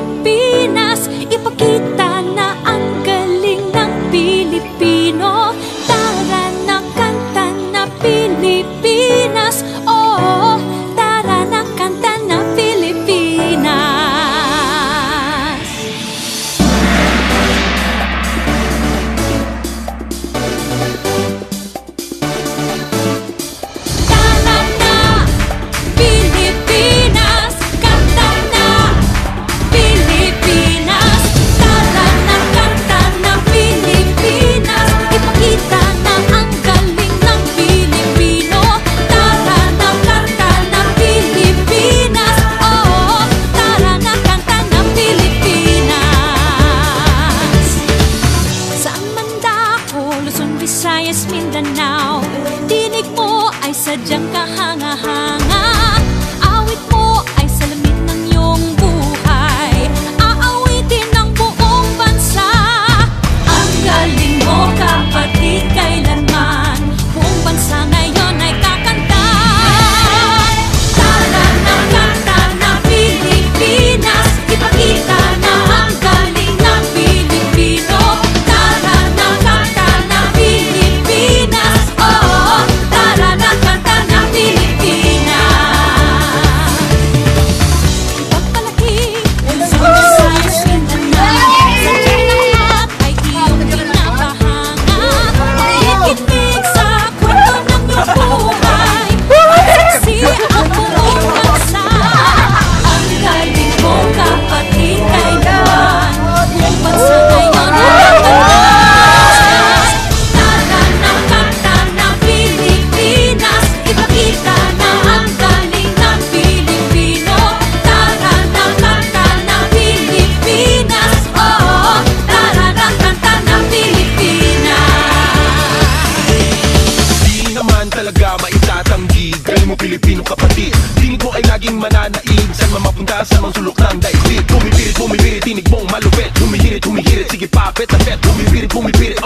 Pilipinas. Ipakita na ang galing ng Pilipino. Tara na, kanta na Pilipinas. Oh, tara na, kanta na Pilipinas. Tara na, Pilipinas. Kanta na Pilipinas. Tara na, kanta na Pilipinas. Ipakita na ang galing ng Pilipino. Tara na, kanta na Pilipinas. Oh, tara na, kanta na Pilipinas. Saan man dako, Luzon, Visayas, Mindanao, tinig mo ay sadyang kahanga-hanga. Awit mo ay salamin ng iyong buhay. Aawitin ng buong bansa. Ang galing mo, kapatid, kailanman. Buong bansa ngayon ay kakanta. Tara na, kanta na Pilipinas. Ipakita na ang galing ng Pilipino. Tara na, kanta na Pilipinas. Oh, tara na, kanta na Pilipinas. Ipagpalaki, Luzon, Visayas, Mindanao. Sadyang lahat ay iyong pinapahanga. Makikinig sa kwento ng iyong buhay. Magsisi ang buong bansa. Ang galing mo, kapatid, kailanman. Buong bansa ngayon ay kakanta. Tara na, kanta na Pilipinas. Ipakita na ang galing ng Pilipino. Tara na, kanta na Pilipinas. Oh, tara na, kanta na Pilipinas. Di naman talaga maitatanggi. Galing mo Pilipino kapatid. Tingin ko ay laging mananaig. Saan man mapunta sa mga sulok ng daigdig. Bumibirit, bumibirit, tinig mong malupit. Humihirit, humihirit, sige papet na pet. Bumibirit, bumibirit,